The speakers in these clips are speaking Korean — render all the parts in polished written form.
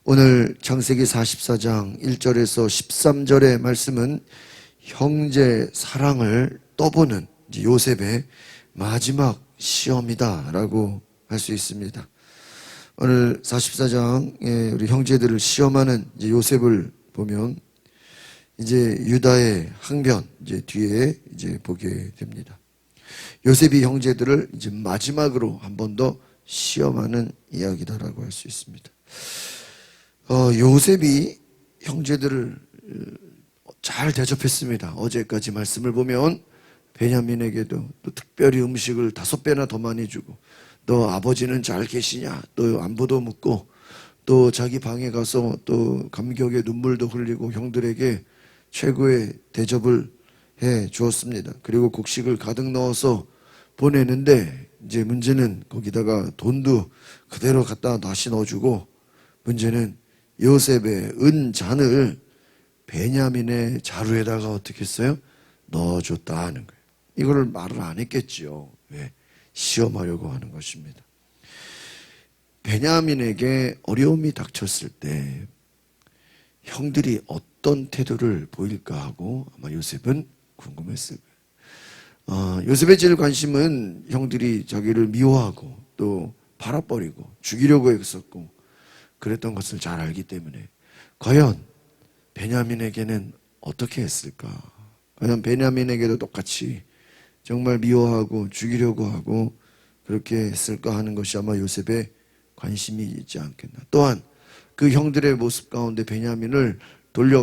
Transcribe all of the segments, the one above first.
오늘 창세기 44장 1절에서 13절의 말씀은 형제 사랑을 떠보는 요셉의 마지막 시험이다라고 할 수 있습니다. 오늘 44장에 우리 형제들을 시험하는 요셉을 보면 이제 유다의 항변 뒤에 보게 됩니다. 요셉이 형제들을 이제 마지막으로 한 번 더 시험하는 이야기다라고 할 수 있습니다. 요셉이 형제들을 잘 대접했습니다. 어제까지 말씀을 보면 베냐민에게도 또 특별히 음식을 5배나 더 많이 주고, 너 아버지는 잘 계시냐? 또 안부도 묻고, 또 자기 방에 가서 또 감격의 눈물도 흘리고 형들에게 최고의 대접을 해 주었습니다. 그리고 곡식을 가득 넣어서 보내는데, 이제 문제는 거기다가 돈도 그대로 갖다 다시 넣어주고, 문제는 요셉의 은잔을 베냐민의 자루에다가 어떻게 했어요? 넣어줬다 하는 거예요. 이걸 말을 안 했겠지요. 왜? 시험하려고 하는 것입니다. 베냐민에게 어려움이 닥쳤을 때 형들이 어떤 태도를 보일까 하고 아마 요셉은 궁금했을 거예요. 요셉의 제일 관심은 형들이 자기를 미워하고 또 팔아버리고 죽이려고 했었고 그랬던 것을 잘 알기 때문에 과연 베냐민에게는 어떻게 했을까? 과연 베냐민에게도 똑같이 정말 미워하고 죽이려고 하고 그렇게 했을까 하는 것이 아마 요셉의 관심이 있지 않겠나. 또한 그 형들의 모습 가운데 베냐민을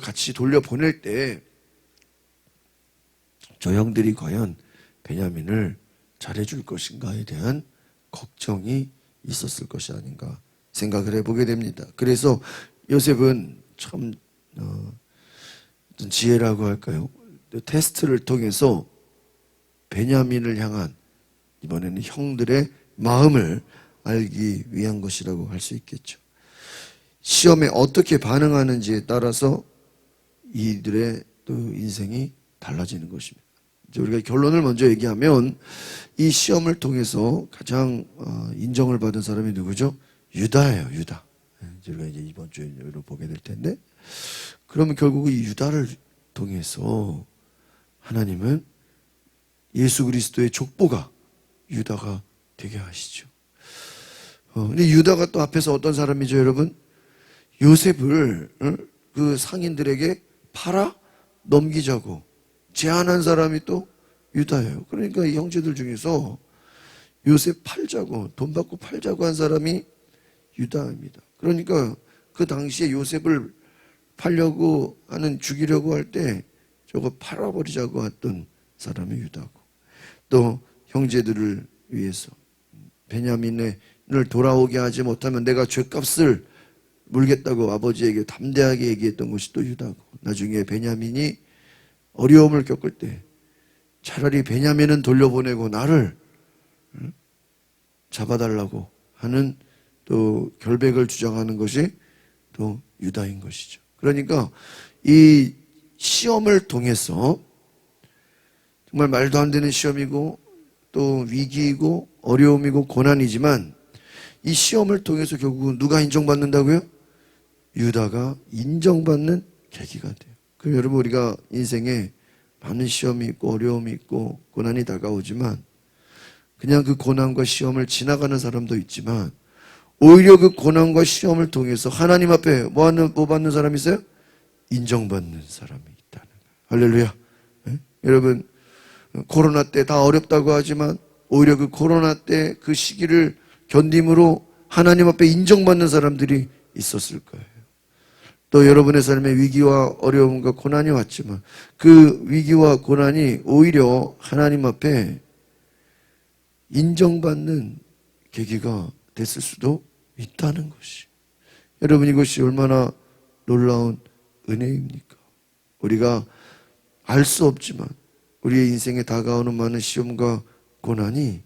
같이 돌려보낼 때 저 형들이 과연 베냐민을 잘해줄 것인가에 대한 걱정이 있었을 것이 아닌가 생각을 해보게 됩니다. 그래서 요셉은 참 어떤 지혜라고 할까요? 테스트를 통해서 베냐민을 향한 이번에는 형들의 마음을 알기 위한 것이라고 할 수 있겠죠. 시험에 어떻게 반응하는지에 따라서 이들의 또 인생이 달라지는 것입니다. 이제 우리가 결론을 먼저 얘기하면 이 시험을 통해서 가장 인정을 받은 사람이 누구죠? 유다예요. 유다. 우리가 이제 이번 주에 보게 될 텐데, 그러면 결국 이 유다를 통해서 하나님은 예수 그리스도의 족보가 유다가 되게 하시죠. 근데 유다가 또 앞에서 어떤 사람이죠, 여러분? 요셉을 그 상인들에게 팔아 넘기자고 제안한 사람이 또 유다예요. 그러니까 이 형제들 중에서 요셉 팔자고, 돈 받고 팔자고 한 사람이 유다입니다. 그러니까 그 당시에 요셉을 팔려고 하는, 죽이려고 할 때 저거 팔아버리자고 했던 사람이 유다고, 또 형제들을 위해서 베냐민을 돌아오게 하지 못하면 내가 죗값을 물겠다고 아버지에게 담대하게 얘기했던 것이 또 유다고, 나중에 베냐민이 어려움을 겪을 때 차라리 베냐민은 돌려보내고 나를 잡아달라고 하는 또 결백을 주장하는 것이 또 유다인 것이죠. 그러니까 이 시험을 통해서 정말 말도 안 되는 시험이고 또 위기이고 어려움이고 고난이지만 이 시험을 통해서 결국은 누가 인정받는다고요? 유다가 인정받는 계기가 돼요. 그럼 여러분, 우리가 인생에 많은 시험이 있고 어려움이 있고 고난이 다가오지만 그냥 그 고난과 시험을 지나가는 사람도 있지만 오히려 그 고난과 시험을 통해서 하나님 앞에 뭐 받는 사람이 있어요? 인정받는 사람이 있다는 거예요. 할렐루야. 네? 여러분, 코로나 때 다 어렵다고 하지만 오히려 그 코로나 때 그 시기를 견딤으로 하나님 앞에 인정받는 사람들이 있었을 거예요. 또 여러분의 삶에 위기와 어려움과 고난이 왔지만 그 위기와 고난이 오히려 하나님 앞에 인정받는 계기가 됐을 수도 있다는 것이, 여러분, 이것이 얼마나 놀라운 은혜입니까? 우리가 알 수 없지만 우리의 인생에 다가오는 많은 시험과 고난이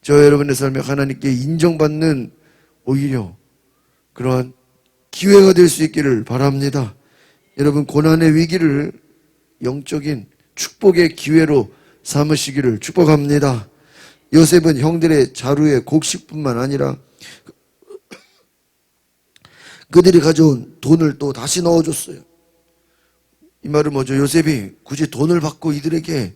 저 여러분의 삶에 하나님께 인정받는 오히려 그러한 기회가 될 수 있기를 바랍니다. 여러분, 고난의 위기를 영적인 축복의 기회로 삼으시기를 축복합니다. 요셉은 형들의 자루의 곡식뿐만 아니라 그들이 가져온 돈을 또 다시 넣어줬어요. 이 말은 뭐죠? 요셉이 굳이 돈을 받고 이들에게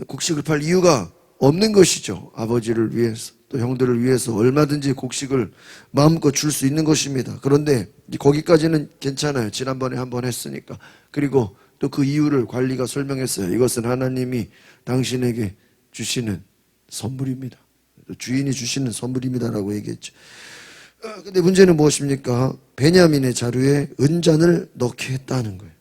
곡식을 팔 이유가 없는 것이죠. 아버지를 위해서, 또 형들을 위해서 얼마든지 곡식을 마음껏 줄 수 있는 것입니다. 그런데 거기까지는 괜찮아요. 지난번에 한번 했으니까. 그리고 또 그 이유를 관리가 설명했어요. 이것은 하나님이 당신에게 주시는 선물입니다. 주인이 주시는 선물입니다라고 얘기했죠. 근데 문제는 무엇입니까? 베냐민의 자루에 은잔을 넣게 했다는 거예요.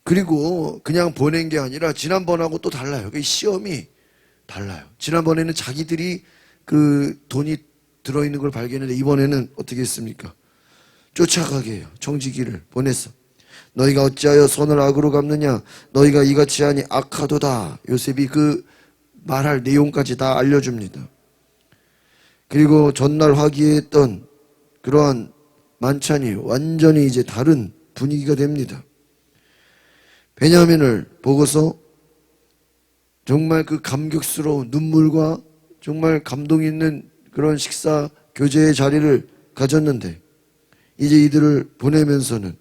그리고 그냥 보낸 게 아니라 지난번하고 또 달라요. 그 시험이 달라요. 지난번에는 자기들이 그 돈이 들어있는 걸 발견했는데 이번에는 어떻게 했습니까? 쫓아가게 해요. 청지기를 보냈어. 너희가 어찌하여 선을 악으로 갚느냐? 너희가 이같이 하니 악하도다. 요셉이 그 말할 내용까지 다 알려줍니다. 그리고 전날 화기애애했던 그러한 만찬이 완전히 이제 다른 분위기가 됩니다. 베냐민을 보고서 정말 그 감격스러운 눈물과 정말 감동 있는 그런 식사 교제의 자리를 가졌는데 이제 이들을 보내면서는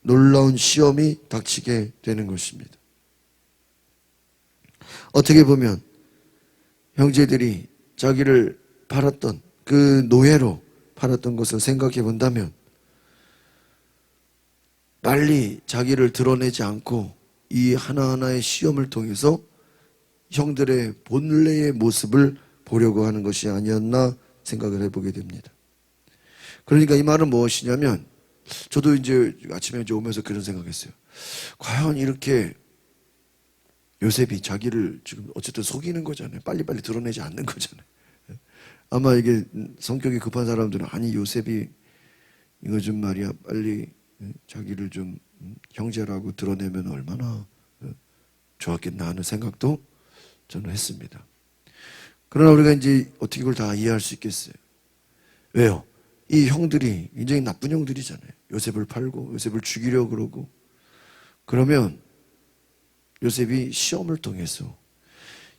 놀라운 시험이 닥치게 되는 것입니다. 어떻게 보면 형제들이 자기를 팔았던 그 노예로 팔았던 것을 생각해 본다면 빨리 자기를 드러내지 않고 이 하나하나의 시험을 통해서 형들의 본래의 모습을 보려고 하는 것이 아니었나 생각을 해보게 됩니다. 그러니까 이 말은 무엇이냐면 저도 이제 아침에 오면서 그런 생각했어요. 과연 이렇게 요셉이 자기를 지금 어쨌든 속이는 거잖아요. 빨리빨리 드러내지 않는 거잖아요. 아마 이게 성격이 급한 사람들은 아니 요셉이 이거 좀 말이야 빨리 자기를 좀 형제라고 드러내면 얼마나 좋았겠나 하는 생각도 저는 했습니다. 그러나 우리가 이제 어떻게 그걸 다 이해할 수 있겠어요? 왜요? 이 형들이 굉장히 나쁜 형들이잖아요. 요셉을 팔고 요셉을 죽이려고 그러고 그러면 요셉이 시험을 통해서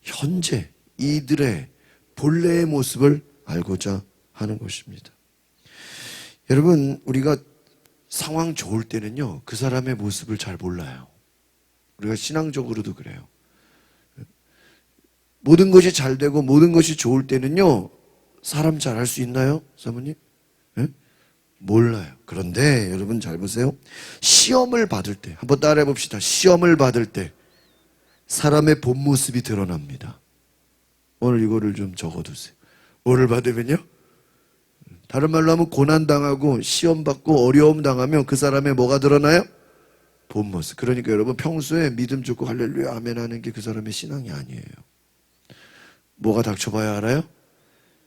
현재 이들의 본래의 모습을 알고자 하는 것입니다. 여러분 우리가 상황 좋을 때는요 그 사람의 모습을 잘 몰라요. 우리가 신앙적으로도 그래요. 모든 것이 잘 되고 모든 것이 좋을 때는요 사람 잘 알 수 있나요? 사모님? 네? 몰라요. 그런데 여러분 잘 보세요. 시험을 받을 때 한번 따라해 봅시다. 시험을 받을 때 사람의 본 모습이 드러납니다. 오늘 이거를 좀 적어두세요. 뭐를 받으면요? 다른 말로 하면 고난당하고 시험받고 어려움 당하면 그 사람의 뭐가 드러나요? 본 모습. 그러니까 여러분 평소에 믿음 좋고 할렐루야 아멘 하는 게 그 사람의 신앙이 아니에요. 뭐가 닥쳐봐야 알아요?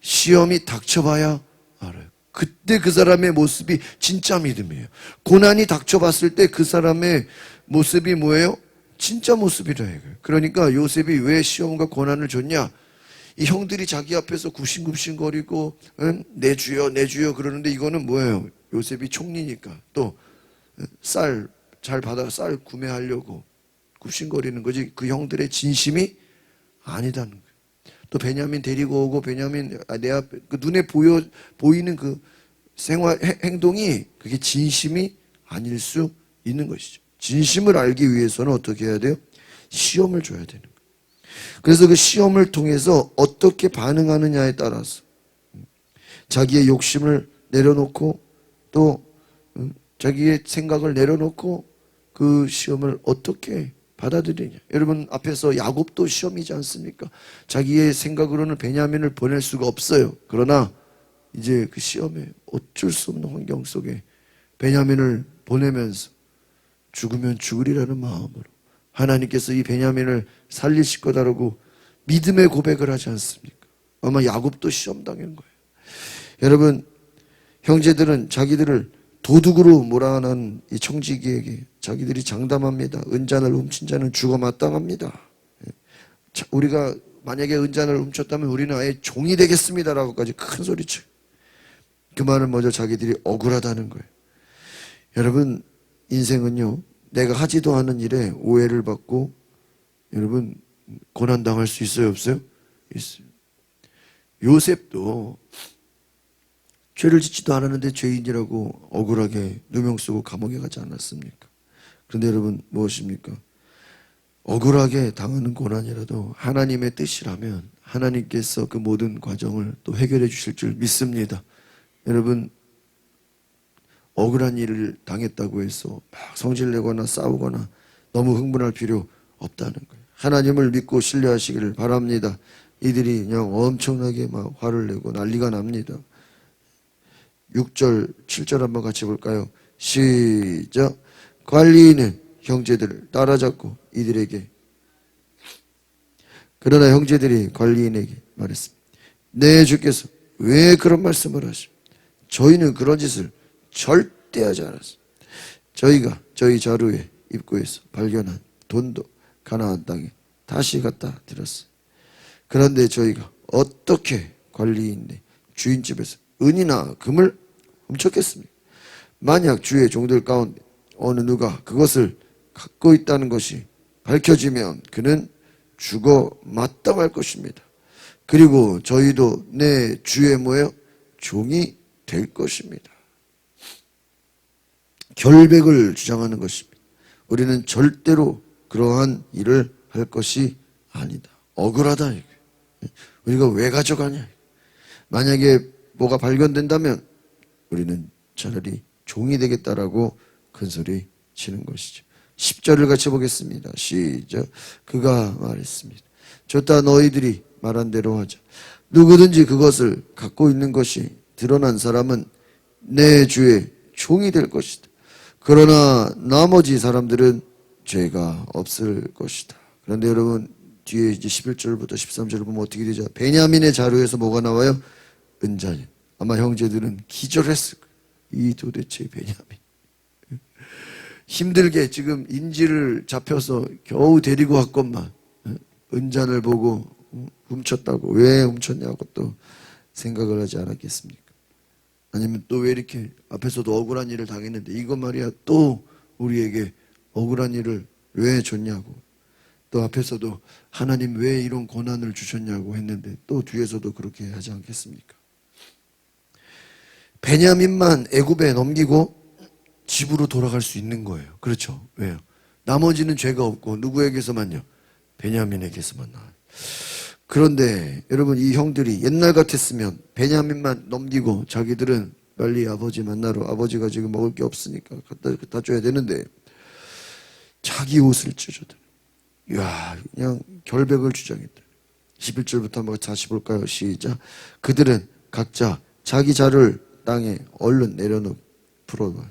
시험이 닥쳐봐야 알아요. 그때 그 사람의 모습이 진짜 믿음이에요. 고난이 닥쳐봤을 때 그 사람의 모습이 뭐예요? 진짜 모습이라 이거예요. 그러니까 요셉이 왜 시험과 고난을 줬냐? 이 형들이 자기 앞에서 굽신굽신거리고 내 주여 내 주여 그러는데 이거는 뭐예요? 요셉이 총리니까 또 쌀 잘 받아 쌀 구매하려고 굽신거리는 거지 그 형들의 진심이 아니다는 거예요. 또 베냐민 데리고 오고 베냐민 내 앞에 그 눈에 보이는 그 생활 행동이 그게 진심이 아닐 수 있는 것이죠. 진심을 알기 위해서는 어떻게 해야 돼요? 시험을 줘야 되는 거예요. 그래서 그 시험을 통해서 어떻게 반응하느냐에 따라서 자기의 욕심을 내려놓고 또 자기의 생각을 내려놓고 그 시험을 어떻게 받아들이냐. 여러분 앞에서 야곱도 시험이지 않습니까? 자기의 생각으로는 베냐민을 보낼 수가 없어요. 그러나 이제 그 시험에 어쩔 수 없는 환경 속에 베냐민을 보내면서 죽으면 죽으리라는 마음으로 하나님께서 이 베냐민을 살리실 거다라고 믿음의 고백을 하지 않습니까? 아마 야곱도 시험 당하는 거예요. 여러분 형제들은 자기들을 도둑으로 몰아넣은 이 청지기에게 자기들이 장담합니다. 은잔을 훔친 자는 죽어 마땅합니다. 우리가 만약에 은잔을 훔쳤다면 우리는 아예 종이 되겠습니다라고까지 큰 소리쳐요. 그 말은 먼저 자기들이 억울하다는 거예요. 여러분 인생은요 내가 하지도 않은 일에 오해를 받고 여러분 고난당할 수 있어요 없어요? 있어요. 요셉도 죄를 짓지도 않았는데 죄인이라고 억울하게 누명 쓰고 감옥에 가지 않았습니까? 그런데 여러분 무엇입니까? 억울하게 당하는 고난이라도 하나님의 뜻이라면 하나님께서 그 모든 과정을 또 해결해 주실 줄 믿습니다. 여러분 억울한 일을 당했다고 해서 막 성질내거나 싸우거나 너무 흥분할 필요 없다는 거예요. 하나님을 믿고 신뢰하시기를 바랍니다. 이들이 그냥 엄청나게 막 화를 내고 난리가 납니다. 6절, 7절 한번 같이 볼까요? 시작. 관리인은 형제들을 따라잡고 이들에게, 그러나 형제들이 관리인에게 말했습니다. 내 주께서 왜 그런 말씀을 하시오? 저희는 그런 짓을 절대 하지 않았습니다. 저희가 저희 자루의 입구에서 발견한 돈도 가나안 땅에 다시 갖다 드렸어요. 그런데 저희가 어떻게 관리인네 주인집에서 은이나 금을 훔쳤겠습니까? 만약 주의 종들 가운데 어느 누가 그것을 갖고 있다는 것이 밝혀지면 그는 죽어 마땅할 것입니다. 그리고 저희도 내 주의 뭐예요? 종이 될 것입니다. 결백을 주장하는 것입니다. 우리는 절대로 그러한 일을 할 것이 아니다. 억울하다. 우리가 왜 가져가냐. 만약에 뭐가 발견된다면 우리는 차라리 종이 되겠다라고 큰소리 치는 것이죠. 10절을 같이 보겠습니다. 시작. 그가 말했습니다. 좋다, 너희들이 말한 대로 하자. 누구든지 그것을 갖고 있는 것이 드러난 사람은 내 주의 종이 될 것이다. 그러나 나머지 사람들은 죄가 없을 것이다. 그런데 여러분 뒤에 이제 11절부터 13절을 보면 어떻게 되죠? 베냐민의 자루에서 뭐가 나와요? 은자녀. 아마 형제들은 기절했을 거예요. 이 도대체 베냐민. 힘들게 지금 인질을 잡혀서 겨우 데리고 왔건만 은잔을 보고 훔쳤다고, 왜 훔쳤냐고 또 생각을 하지 않았겠습니까? 아니면 또 왜 이렇게 앞에서도 억울한 일을 당했는데 이거 말이야 또 우리에게 억울한 일을 왜 줬냐고, 또 앞에서도 하나님 왜 이런 고난을 주셨냐고 했는데 또 뒤에서도 그렇게 하지 않겠습니까? 베냐민만 애굽에 넘기고 집으로 돌아갈 수 있는 거예요. 그렇죠? 왜요? 나머지는 죄가 없고 누구에게서만요? 베냐민에게서만 나와요. 그런데 여러분 이 형들이 옛날 같았으면 베냐민만 넘기고 자기들은 빨리 아버지 만나러, 아버지가 지금 먹을 게 없으니까 갖다 줘야 되는데 자기 옷을 찢어들. 이야, 그냥 결백을 주장했다. 11절부터 한번 다시 볼까요? 시작. 그들은 각자 자기 자를 땅에 얼른 내려놓고 풀어봐.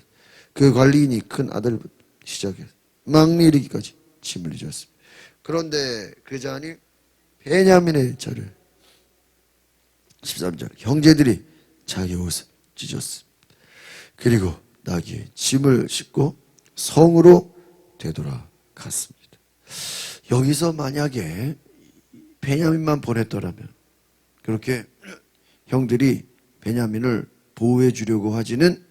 그 관리인이 큰 아들부터 시작해서 막내 이르기까지 짐을 졌습니다. 그런데 그 자니 베냐민의 자를 13절 형제들이 자기 옷을 찢었습니다. 그리고 나귀의 짐을 싣고 성으로 되돌아갔습니다. 여기서 만약에 베냐민만 보냈더라면 그렇게 형들이 베냐민을 보호해 주려고 하지는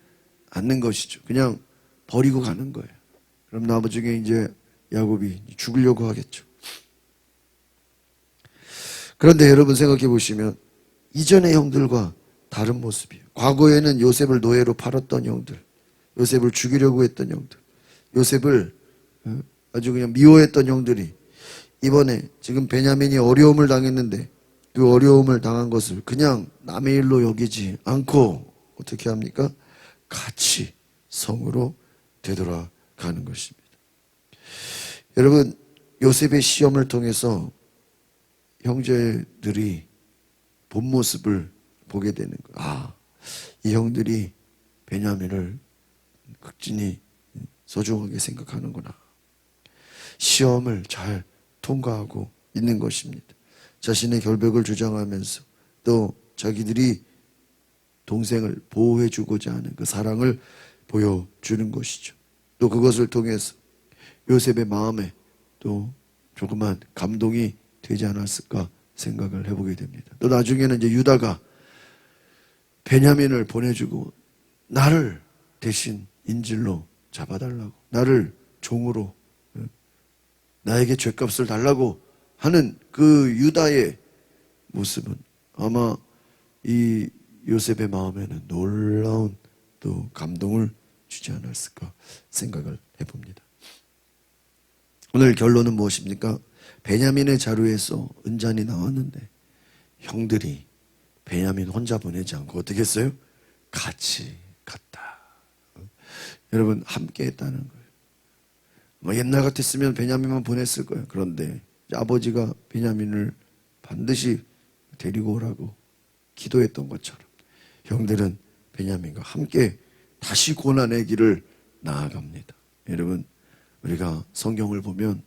않는 것이죠. 그냥 버리고 가는 거예요. 그럼 나머지에 이제 야곱이 죽으려고 하겠죠. 그런데 여러분 생각해 보시면 이전의 형들과 다른 모습이에요. 과거에는 요셉을 노예로 팔았던 형들, 요셉을 죽이려고 했던 형들, 요셉을 아주 그냥 미워했던 형들이 이번에 지금 베냐민이 어려움을 당했는데 그 어려움을 당한 것을 그냥 남의 일로 여기지 않고 어떻게 합니까? 같이 성으로 되돌아가는 것입니다. 여러분 요셉의 시험을 통해서 형제들이 본 모습을 보게 되는 거예요. 아, 이 형들이 베냐민을 극진히 소중하게 생각하는구나. 시험을 잘 통과하고 있는 것입니다. 자신의 결백을 주장하면서 또 자기들이 동생을 보호해주고자 하는 그 사랑을 보여주는 것이죠. 또 그것을 통해서 요셉의 마음에 또 조그만 감동이 되지 않았을까 생각을 해보게 됩니다. 또 나중에는 이제 유다가 베냐민을 보내주고 나를 대신 인질로 잡아달라고, 나를 종으로 나에게 죗값을 달라고 하는 그 유다의 모습은 아마 이 요셉의 마음에는 놀라운 또 감동을 주지 않았을까 생각을 해봅니다. 오늘 결론은 무엇입니까? 베냐민의 자루에서 은잔이 나왔는데 형들이 베냐민 혼자 보내지 않고 어떻게 했어요? 같이 갔다. 여러분, 함께 했다는 거예요. 옛날 같았으면 베냐민만 보냈을 거예요. 그런데 아버지가 베냐민을 반드시 데리고 오라고 기도했던 것처럼 형들은 베냐민과 함께 다시 고난의 길을 나아갑니다. 여러분, 우리가 성경을 보면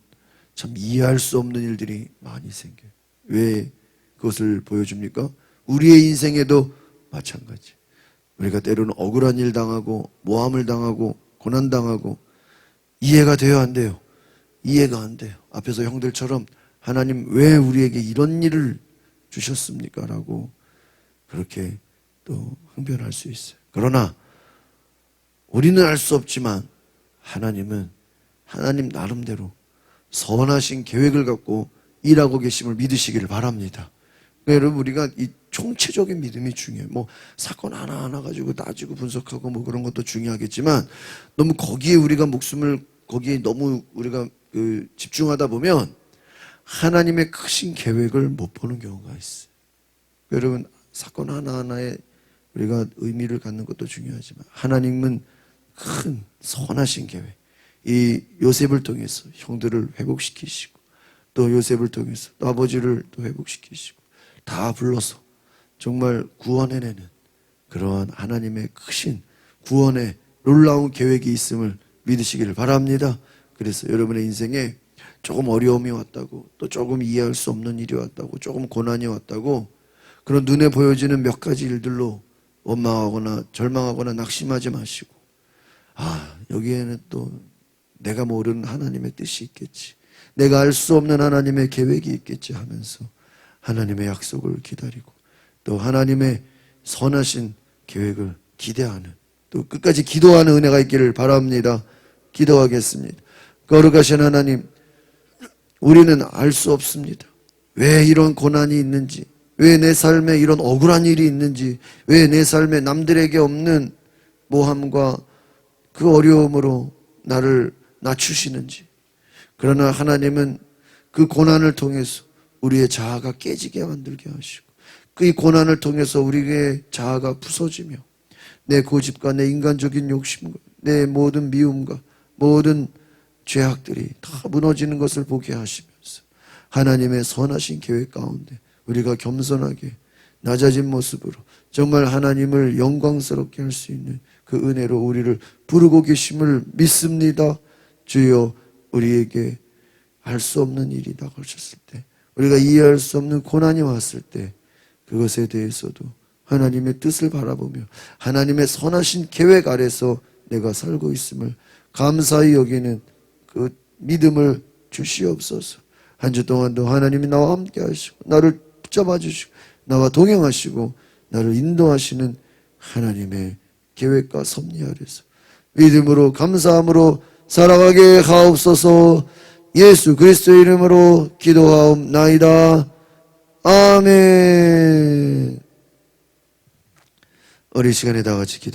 참 이해할 수 없는 일들이 많이 생겨요. 왜 그것을 보여줍니까? 우리의 인생에도 마찬가지. 우리가 때로는 억울한 일 당하고 모함을 당하고 고난 당하고 이해가 돼요, 안 돼요? 이해가 안 돼요. 앞에서 형들처럼 하나님 왜 우리에게 이런 일을 주셨습니까? 라고 그렇게 또 항변할 수 있어요. 그러나 우리는 알 수 없지만 하나님은 하나님 나름대로 선하신 계획을 갖고 일하고 계심을 믿으시기를 바랍니다. 그러니까 여러분, 우리가 이 총체적인 믿음이 중요해요. 뭐 사건 하나하나 가지고 따지고 분석하고 뭐 그런 것도 중요하겠지만 너무 거기에 우리가 목숨을 거기에 너무 우리가 집중하다 보면 하나님의 크신 계획을 못 보는 경우가 있어요. 여러분, 사건 하나하나에 우리가 의미를 갖는 것도 중요하지만 하나님은 큰 선하신 계획, 이 요셉을 통해서 형들을 회복시키시고 또 요셉을 통해서 또 아버지를 또 회복시키시고 다 불러서 정말 구원해내는 그러한 하나님의 크신 구원의 놀라운 계획이 있음을 믿으시기를 바랍니다. 그래서 여러분의 인생에 조금 어려움이 왔다고 또 조금 이해할 수 없는 일이 왔다고 조금 고난이 왔다고 그런 눈에 보여지는 몇 가지 일들로 원망하거나 절망하거나 낙심하지 마시고 여기에는 또 내가 모르는 하나님의 뜻이 있겠지, 내가 알 수 없는 하나님의 계획이 있겠지 하면서 하나님의 약속을 기다리고 또 하나님의 선하신 계획을 기대하는 또 끝까지 기도하는 은혜가 있기를 바랍니다. 기도하겠습니다. 거룩하신 하나님, 우리는 알 수 없습니다. 왜 이런 고난이 있는지, 왜 내 삶에 이런 억울한 일이 있는지, 왜 내 삶에 남들에게 없는 모함과 그 어려움으로 나를 낮추시는지. 그러나 하나님은 그 고난을 통해서 우리의 자아가 깨지게 만들게 하시고 그 고난을 통해서 우리의 자아가 부서지며 내 고집과 내 인간적인 욕심과 내 모든 미움과 모든 죄악들이 다 무너지는 것을 보게 하시면서 하나님의 선하신 계획 가운데 우리가 겸손하게 낮아진 모습으로 정말 하나님을 영광스럽게 할 수 있는 그 은혜로 우리를 부르고 계심을 믿습니다. 주여, 우리에게 알 수 없는 일이 다가오셨을 때, 우리가 이해할 수 없는 고난이 왔을 때 그것에 대해서도 하나님의 뜻을 바라보며 하나님의 선하신 계획 아래서 내가 살고 있음을 감사히 여기는 그 믿음을 주시옵소서. 한 주 동안도 하나님이 나와 함께 하시고 나를 붙잡아 주시고 나와 동행하시고 나를 인도하시는 하나님의 계획과 섭리 아래서 믿음으로 감사함으로 살아가게 하옵소서. 예수 그리스도의 이름으로 기도하옵나이다. 아멘. 어린 시간에 다 같이 기도